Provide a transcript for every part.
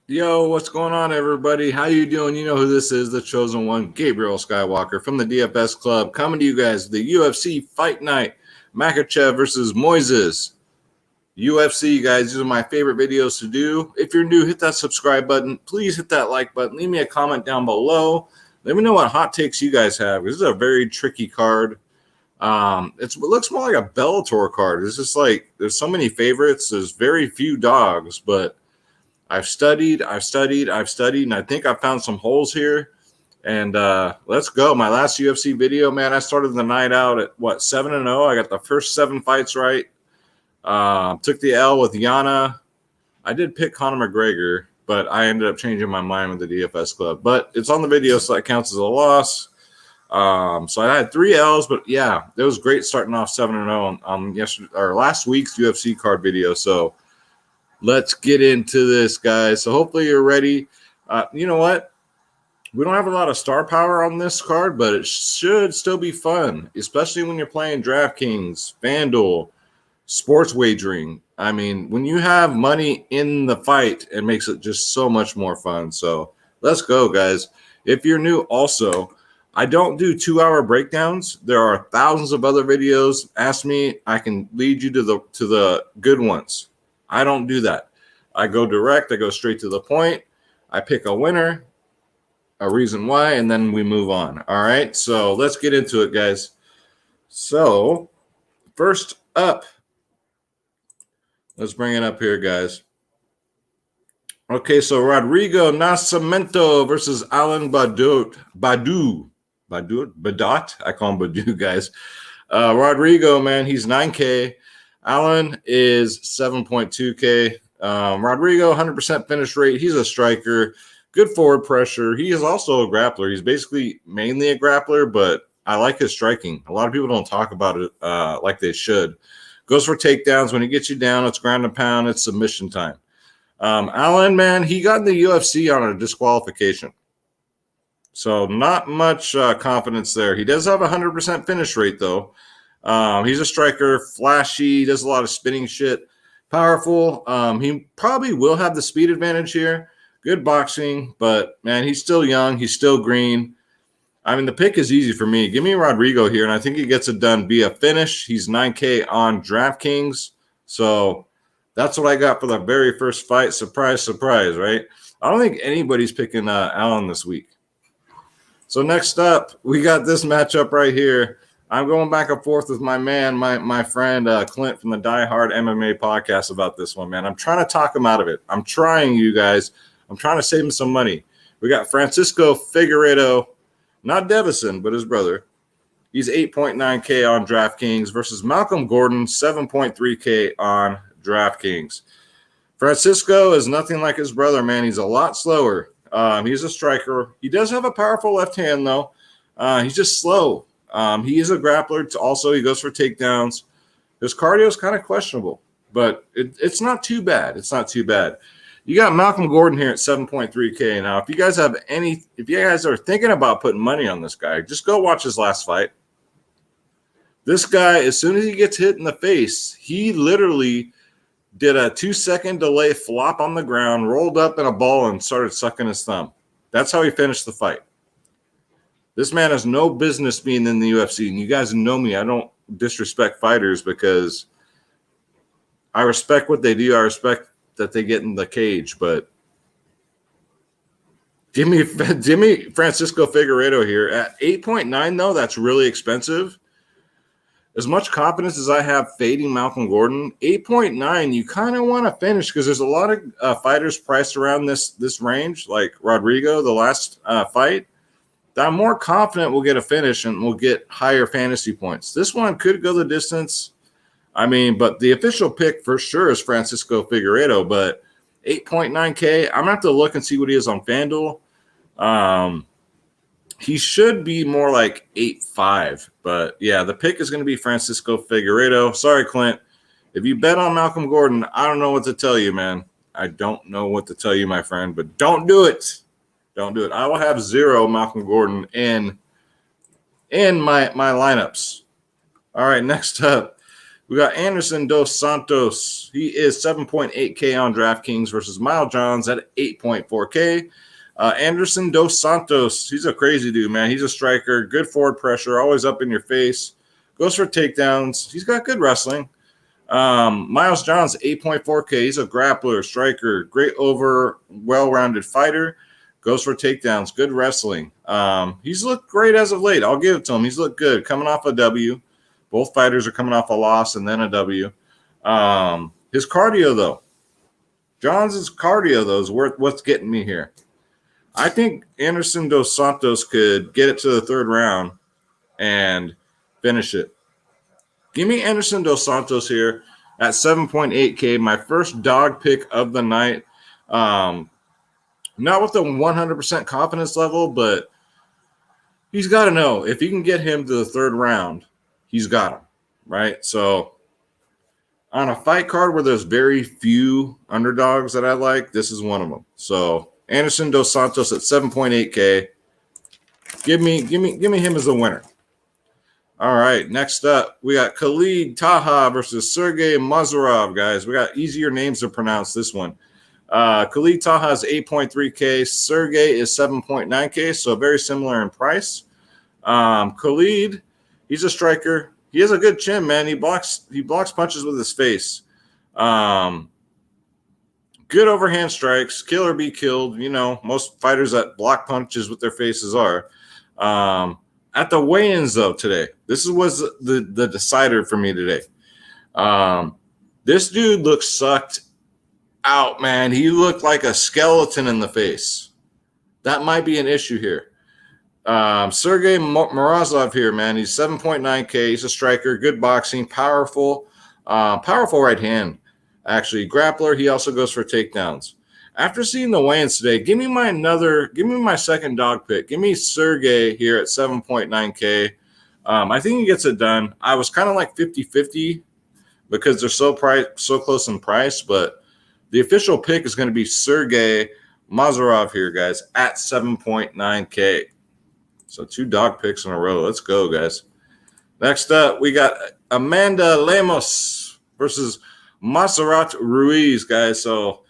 Yo, what's going on, everybody? How you doing? You know who this is, the chosen one, Gabriel Skywalker from the DFS Club, coming to you guys the UFC Fight Night, Makhachev versus Moises. UFC, guys, these are my favorite videos to do. If you're new, hit that subscribe button. Please hit that like button. Leave me a comment down below. Let me know what hot takes you guys have. This is a very tricky card. It looks more like a Bellator card. It's just like there's so many favorites. There's very few dogs, but I've studied, and I think I found some holes here. And let's go. My last UFC video, man, I started the night out at 7-0. I got the first 7 fights right. Took the L with Yana. I did pick Conor McGregor, but I ended up changing my mind with the DFS Club. But it's on the video, so that counts as a loss. So I had 3 L's, but yeah, it was great starting off 7-0 on yesterday or last week's UFC card video. So let's get into this, guys. So hopefully you're ready. You know what? We don't have a lot of star power on this card, but it should still be fun, especially when you're playing DraftKings, FanDuel, sports wagering. I mean, when you have money in the fight, it makes it just so much more fun. So let's go, guys. If you're new, also, I don't do 2-hour breakdowns. There are thousands of other videos. Ask me, I can lead you to the good ones. I don't do that. I go direct. I go straight to the point. I pick a winner, a reason why, and then we move on. All right, so let's get into it, guys. So first up, let's bring it up here, guys. Okay, so Rodrigo Nascimento versus Alan Badot. I call him Badou, guys. Rodrigo, man, he's 9K. Alan is 7.2K. Rodrigo, 100% finish rate. He's a striker. Good forward pressure. He is also a grappler. He's basically mainly a grappler, but I like his striking. A lot of people don't talk about it like they should. Goes for takedowns. When he gets you down, it's ground and pound. It's submission time. Alan, man, he got in the UFC on a disqualification. So not much confidence there. He does have a 100% finish rate, though. He's a striker, flashy, does a lot of spinning shit, powerful. He probably will have the speed advantage here. Good boxing, but, man, he's still young. He's still green. I mean, the pick is easy for me. Give me Rodrigo here, and I think he gets it done via finish. He's 9K on DraftKings. So that's what I got for the very first fight. Surprise, surprise, right? I don't think anybody's picking Allen this week. So next up, we got this matchup right here. I'm going back and forth with my man, my friend Clint from the Die Hard MMA podcast about this one, man. I'm trying to talk him out of it. I'm trying, you guys. I'm trying to save him some money. We got Francisco Figueiredo, not Devison, but his brother. He's 8.9K on DraftKings versus Malcolm Gordon, 7.3K on DraftKings. Francisco is nothing like his brother, man. He's a lot slower. He's a striker. He does have a powerful left hand, though. He's just slow. He is a grappler. Also, he goes for takedowns. His cardio is kind of questionable, but it's not too bad. It's not too bad. You got Malcolm Gordon here at 7.3K. Now, if you guys are thinking about putting money on this guy, just go watch his last fight. This guy, as soon as he gets hit in the face, he literally did a 2-second delay flop on the ground, rolled up in a ball, and started sucking his thumb. That's how he finished the fight. This man has no business being in the UFC. And you guys know me. I don't disrespect fighters because I respect what they do. I respect that they get in the cage. But give me Francisco Figueiredo here. At 8.9, though, that's really expensive. As much confidence as I have fading Malcolm Gordon, 8.9, you kind of want to finish because there's a lot of fighters priced around this range, like Rodrigo, the last fight, that I'm more confident we'll get a finish and we'll get higher fantasy points. This one could go the distance. I mean, but the official pick for sure is Francisco Figueiredo, but 8.9K, I'm going to have to look and see what he is on FanDuel. He should be more like 8.5, but yeah, the pick is going to be Francisco Figueiredo. Sorry, Clint. If you bet on Malcolm Gordon, I don't know what to tell you, man. I don't know what to tell you, my friend, but don't do it. Don't do it. I will have 0 Malcolm Gordon in my lineups. All right, next up, We got Anderson Dos Santos. He is 7.8K on DraftKings versus Miles Johns at 8.4K. Anderson Dos Santos, he's a crazy dude, man. He's a striker, good forward pressure, always up in your face, goes for takedowns. He's got good wrestling. Miles Johns, 8.4K. He's a grappler, striker, great over, well-rounded fighter, goes for takedowns, good wrestling. He's looked great as of late. I'll give it to him. He's looked good, coming off a W. Both fighters are coming off a loss and then a W. His cardio, though. Johns' cardio, though, is worth what's getting me here. I think Anderson Dos Santos could get it to the third round and finish it. Give me Anderson Dos Santos here at 7.8K, my first dog pick of the night. Not with a 100% confidence level, but he's got to know if he can get him to the third round, he's got him, right? So on a fight card where there's very few underdogs that I like, this is one of them. So Anderson Dos Santos at 7.8K. Give me him as a winner. All right, next up, we got Khalid Taha versus Sergey Mazarov, guys. We got easier names to pronounce this one. Khalid Taha is 8.3K. Sergey is 7.9K, so very similar in price. Khalid, he's a striker. He has a good chin, man. He blocks punches with his face. Good overhand strikes, kill or be killed. You know, most fighters that block punches with their faces are. At the weigh-ins, though, today, this was the decider for me today. This dude looked sucked out, man. He looked like a skeleton in the face. That might be an issue here. Sergey Morozov here, man. He's 7.9K. He's a striker, good boxing, powerful right hand. Actually, grappler. He also goes for takedowns. After seeing the weigh-ins today, give me my second dog pick. Give me Sergey here at 7.9K. I think he gets it done. I was kind of like 50-50 because they're so close in price, but the official pick is going to be Sergey Mazarov here, guys, at 7.9K. So 2 dog picks in a row. Let's go, guys. Next up, we got Amanda Lemos versus Montserrat Ruiz, guys. So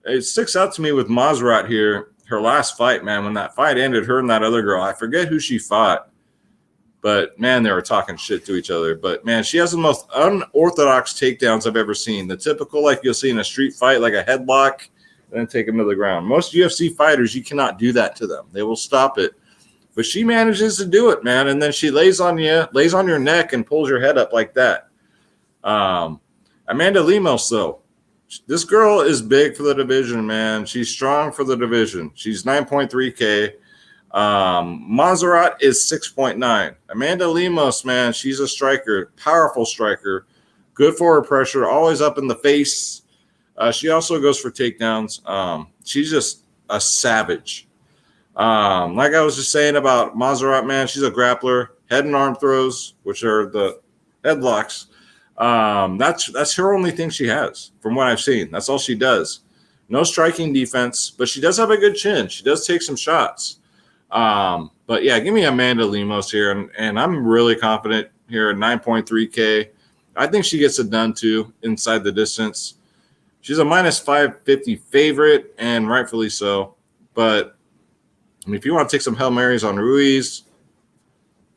it sticks out to me with Montserrat here. Her last fight, man, when that fight ended, her and that other girl, I forget who she fought. But, man, they were talking shit to each other. But, man, she has the most unorthodox takedowns I've ever seen. The typical, like you'll see in a street fight, like a headlock, and then take them to the ground. Most UFC fighters, you cannot do that to them. They will stop it. But she manages to do it, man. And then she lays on your neck and pulls your head up like that. Amanda Lemos, though. This girl is big for the division, man. She's strong for the division. She's 9.3K. Montserrat is 6.9. Amanda Lemos, man, she's a striker, powerful striker, good forward pressure, always up in the face. She also goes for takedowns. She's just a savage. Like I was just saying about Montserrat, man, she's a grappler, head and arm throws, which are the headlocks. That's her only thing she has from what I've seen. That's all she does. No striking defense, but she does have a good chin. She does take some shots. But yeah, give me Amanda Lemos here, and I'm really confident here at 9.3K. I think she gets it done too inside the distance. She's a minus 550 favorite, and rightfully so. But I mean, if you want to take some Hail Marys on Ruiz,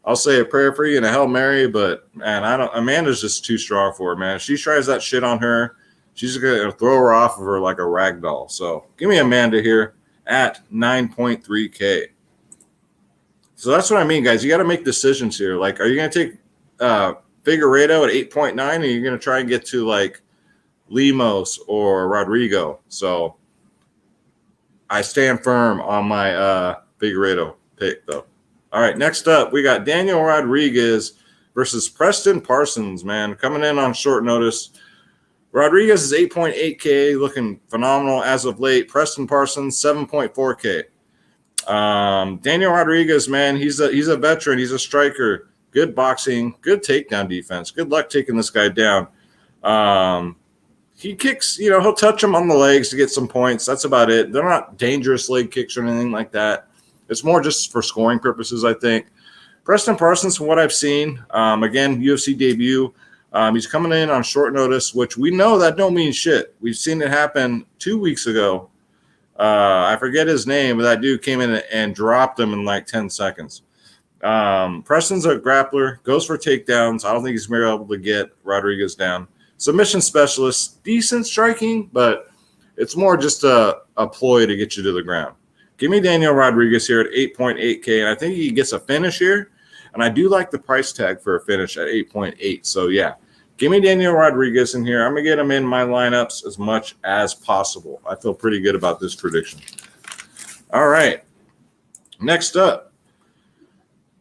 I'll say a prayer for you and a Hail Mary, but man, Amanda's just too strong for her, man. If she tries that shit on her, she's gonna throw her off of her like a rag doll. So give me Amanda here at 9.3K. So that's what I mean, guys. You got to make decisions here. Like, are you gonna take Figueiredo at 8.9, or are you gonna try and get to like Lemos or Rodrigo? So I stand firm on my Figueiredo pick, though. All right, next up, we got Daniel Rodriguez versus Preston Parsons, man, coming in on short notice. Rodriguez is 8.8K, looking phenomenal as of late. Preston Parsons, 7.4K. Daniel Rodriguez, man, he's a veteran. He's a striker. Good boxing, good takedown defense. Good luck taking this guy down. He kicks, he'll touch him on the legs to get some points. That's about it. They're not dangerous leg kicks or anything like that. It's more just for scoring purposes, I think. Preston Parsons, from what I've seen, again, UFC debut, He's coming in on short notice, which we know that don't mean shit. We've seen it happen 2 weeks ago. I forget his name, but that dude came in and dropped him in like 10 seconds. Preston's a grappler, goes for takedowns. I don't think he's going to be able to get Rodriguez down. Submission specialist, decent striking, but it's more just a ploy to get you to the ground. Give me Daniel Rodriguez here at 8.8K, and I think he gets a finish here. And I do like the price tag for a finish at 8.8. So, yeah, give me Daniel Rodriguez in here. I'm going to get him in my lineups as much as possible. I feel pretty good about this prediction. All right. Next up,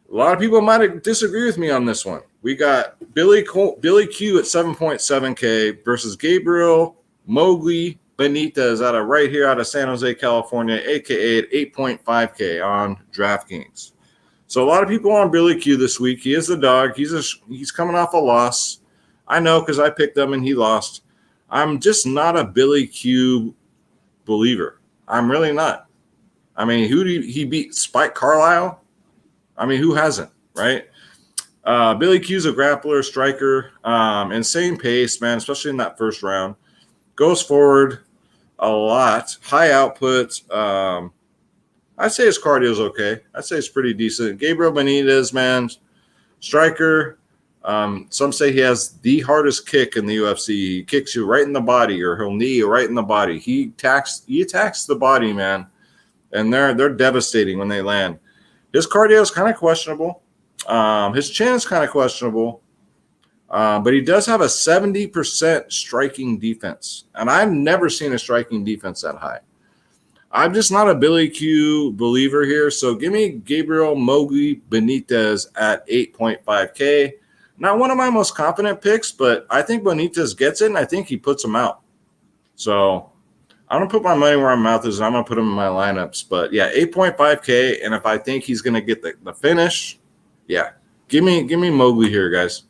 a lot of people might disagree with me on this one. We got Billy Q at 7.7K versus Gabriel Mowgli Benitez right here out of San Jose, California, a.k.a. at 8.5K on DraftKings. So a lot of people on Billy Q this week. He is the dog. He's coming off a loss. I know because I picked him and he lost. I'm just not a Billy Q believer. I'm really not. I mean, who did he beat? Spike Carlisle? I mean, who hasn't, right? Billy Q's a grappler, striker, insane pace, man, especially in that first round. Goes forward a lot, high output. I'd say his cardio is okay. I'd say it's pretty decent. Gabriel Benitez, man, striker. Some say he has the hardest kick in the UFC. He kicks you right in the body, or he'll knee you right in the body. He attacks the body, man, and they're devastating when they land. His cardio is kind of questionable. His chin is kind of questionable. But he does have a 70% striking defense. And I've never seen a striking defense that high. I'm just not a Billy Q believer here. So give me Gabriel Mowgli Benitez at 8.5K. Not one of my most confident picks, but I think Benitez gets it, and I think he puts him out. So I'm going to put my money where my mouth is, and I'm going to put him in my lineups. But, yeah, 8.5K, and if I think he's going to get the finish, yeah, give me Mowgli here, guys.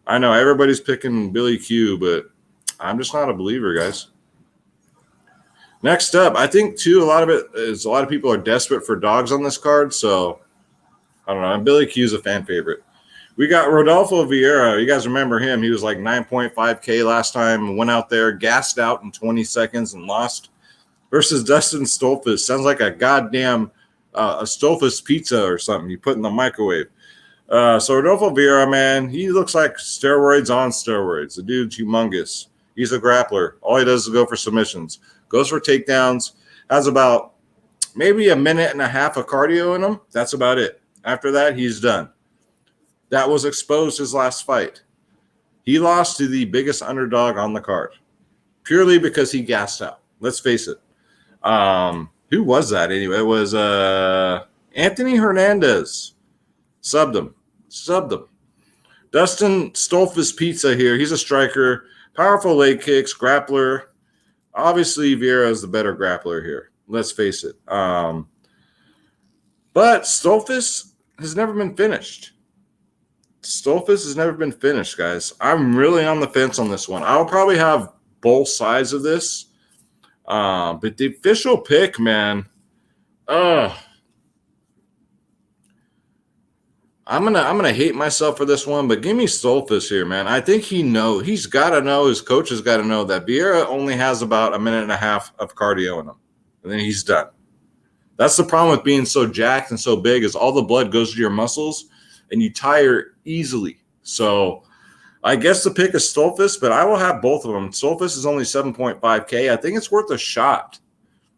I know everybody's picking Billy Q, but I'm just not a believer, guys. Next up, I think, too, a lot of people are desperate for dogs on this card, so I don't know. Billy Q's a fan favorite. We got Rodolfo Vieira. You guys remember him. He was like 9.5K last time, went out there, gassed out in 20 seconds and lost. Versus Dustin Stolfus. Sounds like a goddamn a Stolfus pizza or something you put in the microwave. So Rodolfo Vieira, man, he looks like steroids on steroids. The dude's humongous. He's a grappler. All he does is go for submissions. Goes for takedowns. Has about maybe a minute and a half of cardio in him. That's about it. After that, he's done. That was exposed his last fight. He lost to the biggest underdog on the card. Purely because he gassed out. Let's face it. Who was that anyway? It was Anthony Hernandez. Subbed him. Dustin Stolfus Pizza here. He's a striker. Powerful leg kicks. Grappler. Obviously, Vieira is the better grappler here. Let's face it. But Stolfus has never been finished. Guys. I'm really on the fence on this one. I'll probably have both sides of this. But the official pick, man, I'm gonna hate myself for this one, but give me Stolfus here, man. I think he's got to know, his coach has got to know that Vieira only has about a minute and a half of cardio in him, and then he's done. That's the problem with being so jacked and so big, is all the blood goes to your muscles, and you tire easily. So I guess the pick is Stolfus, but I will have both of them. Stolfus is only 7.5K. I think it's worth a shot,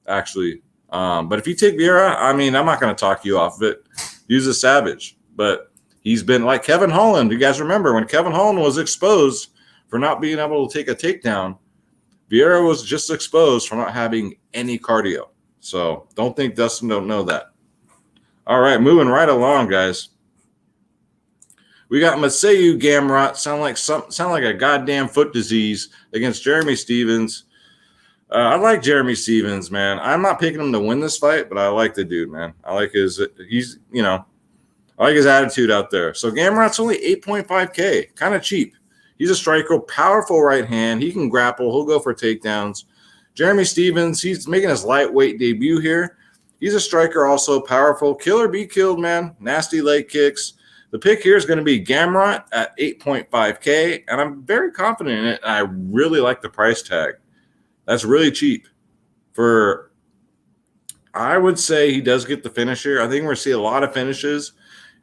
actually. But if you take Vieira, I mean, I'm not going to talk you off of it. Use a savage. But he's been like Kevin Holland. You guys remember when Kevin Holland was exposed for not being able to take a takedown, Vieira was just exposed for not having any cardio. So don't think Dustin don't know that. All right, moving right along, guys. We got Masayu Gamrot, sound like a goddamn foot disease, against Jeremy Stephens. I like Jeremy Stephens, man. I'm not picking him to win this fight, but I like the dude, man. I like his attitude out there. So Gamrot's only 8.5K, kind of cheap. He's a striker, powerful right hand. He can grapple. He'll go for takedowns. Jeremy Stephens, he's making his lightweight debut here. He's a striker also, powerful. Kill or be killed, man. Nasty leg kicks. The pick here is going to be Gamrot at 8.5K, and I'm very confident in it. And I really like the price tag. That's really cheap. I would say he does get the finish here. I think we're going to see a lot of finishes.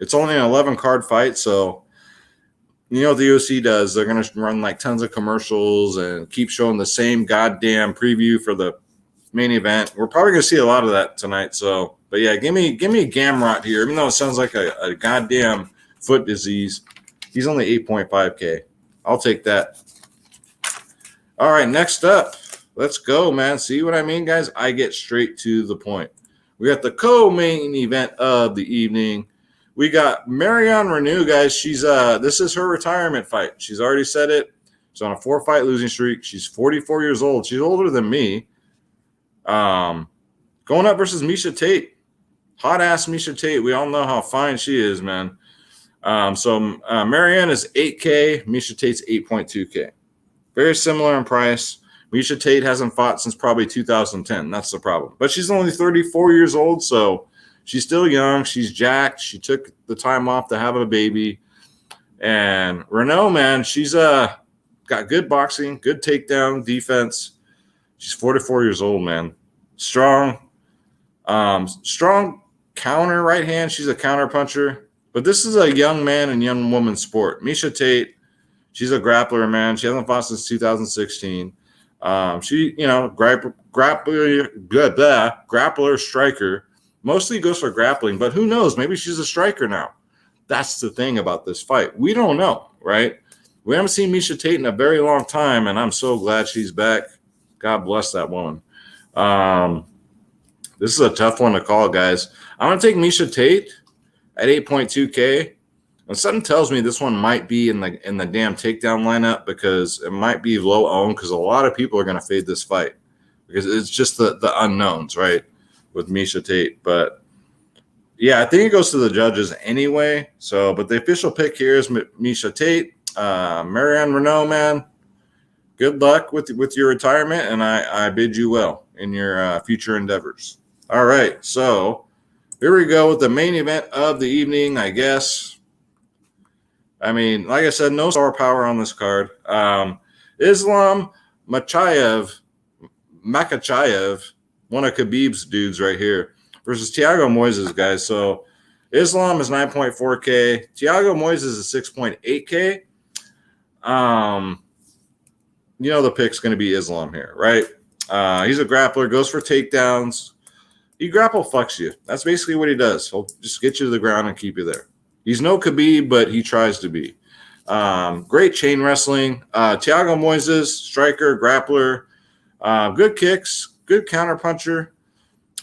It's only an 11-card fight, so you know what the UFC does. They're going to run like tons of commercials and keep showing the same goddamn preview for the main event. We're probably going to see a lot of that tonight. So, but yeah, give me Gamrot here. Even though it sounds like a goddamn foot disease, he's only 8.5K. I'll take that. All right, next up, let's go, man. See what I mean, guys? I get straight to the point. We got the co-main event of the evening. We got Marion Reneau, guys. She's this is her retirement fight. She's already said it. She's on a 4-fight losing streak. She's 44 years old. She's older than me. Going up versus Miesha Tate. Hot ass Miesha Tate. We all know how fine she is, man. Marion is 8K. Miesha Tate's 8.2K. Very similar in price. Miesha Tate hasn't fought since probably 2010. That's the problem. But she's only 34 years old, so she's still young. She's jacked. She took the time off to have a baby. And Reneau, man, she's got good boxing, good takedown defense. She's 44 years old, man. Strong counter right hand. She's a counter puncher. But this is a young man and young woman sport. Miesha Tate, she's a grappler, man. She hasn't fought since 2016. She, grappler, striker. Mostly goes for grappling, but who knows? Maybe she's a striker now. That's the thing about this fight. We don't know, right? We haven't seen Miesha Tate in a very long time, and I'm so glad she's back. God bless that woman. This is a tough one to call, guys. I'm going to take Miesha Tate at 8.2K. And something tells me this one might be in the damn takedown lineup because it might be low owned because a lot of people are going to fade this fight because it's just the unknowns, right, with Miesha Tate. But, yeah, I think it goes to the judges anyway. So, but the official pick here is Miesha Tate. Marion Reneau, man, good luck with your retirement, and I bid you well in your future endeavors. All right, so here we go with the main event of the evening, I guess. I mean, like I said, no star power on this card. Islam Makhachev, one of Khabib's dudes right here, versus Thiago Moises, guys. So Islam is 9.4K. Thiago Moises is 6.8K. The pick's going to be Islam here, right? He's a grappler, goes for takedowns. He grapple fucks you. That's basically what he does. He'll just get you to the ground and keep you there. He's no Khabib, but he tries to be. Great chain wrestling. Thiago Moises, striker, grappler, good kicks, good counter puncher.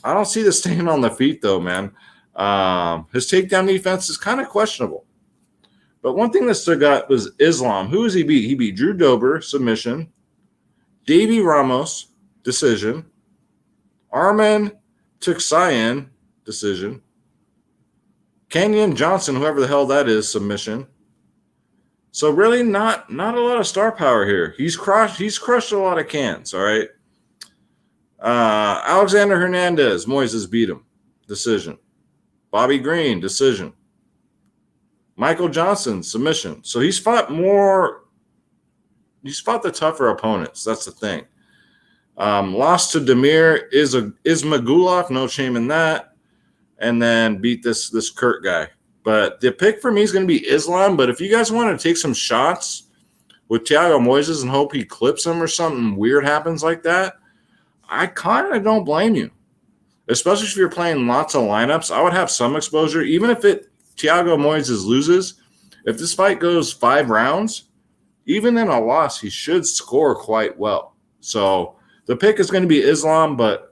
I don't see this staying on the feet, though, man. His takedown defense is kind of questionable. But one thing that stood out was Islam. Who does he beat? He beat Drew Dober, submission. Davy Ramos, decision. Arman Tuxayan, decision. Kenyon Johnson, whoever the hell that is, submission. So really not a lot of star power here. He's crushed a lot of cans, all right? Alexander Hernandez, Moises beat him. Decision. Bobby Green, decision. Michael Johnson, submission. So he's fought the tougher opponents. That's the thing. Lost to Damir Ismagulov, no shame in that. And then beat this Kurt guy. But the pick for me is going to be Islam. But if you guys want to take some shots with Thiago Moises and hope he clips him or something weird happens like that, I kind of don't blame you. Especially if you're playing lots of lineups, I would have some exposure. Even if Thiago Moises loses, if this fight goes 5 rounds, even in a loss, he should score quite well. So the pick is going to be Islam, but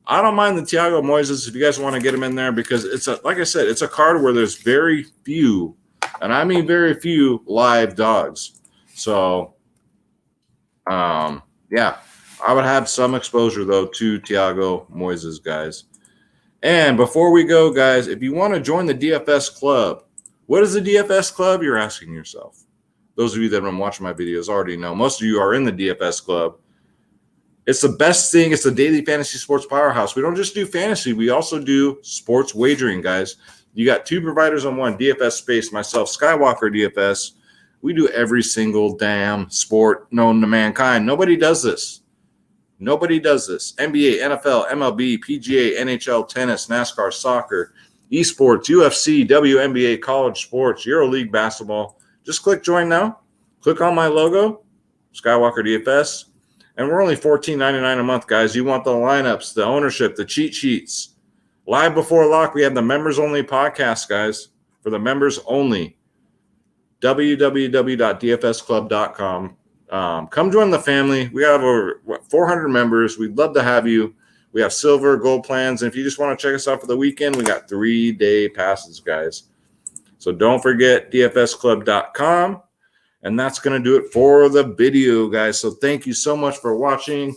I don't mind the Thiago Moises if you guys want to get him in there because like I said, it's a card where there's very few, and I mean very few live dogs. So, yeah, I would have some exposure though to Thiago Moises, guys. And before we go, guys, if you want to join the DFS club, what is the DFS club? You're asking yourself. Those of you that have been watching my videos already know. Most of you are in the DFS club. It's the best thing. It's the daily fantasy sports powerhouse. We don't just do fantasy. We also do sports wagering, guys. You got two providers on one, DFS Space, myself, Skywalker DFS. We do every single damn sport known to mankind. Nobody does this. Nobody does this. NBA, NFL, MLB, PGA, NHL, tennis, NASCAR, soccer, esports, UFC, WNBA, college sports, EuroLeague basketball. Just click join now. Click on my logo, Skywalker DFS. And we're only $14.99 a month, guys. You want the lineups, the ownership, the cheat sheets. Live before lock, we have the members only podcast, guys, for the members only. www.dfsclub.com. Come join the family. We have over 400 members. We'd love to have you. We have silver, gold plans. And if you just want to check us out for the weekend, we got 3-day passes, guys. So don't forget dfsclub.com. And that's going to do it for the video, guys. So thank you so much for watching.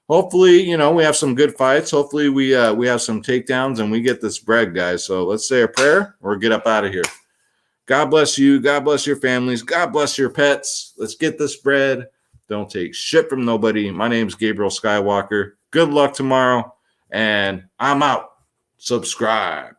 Hopefully, we have some good fights. Hopefully we have some takedowns and we get this bread, guys. So let's say a prayer or get up out of here. God bless you. God bless your families. God bless your pets. Let's get this bread. Don't take shit from nobody. My name's Gabriel Skywalker. Good luck tomorrow. And I'm out. Subscribe.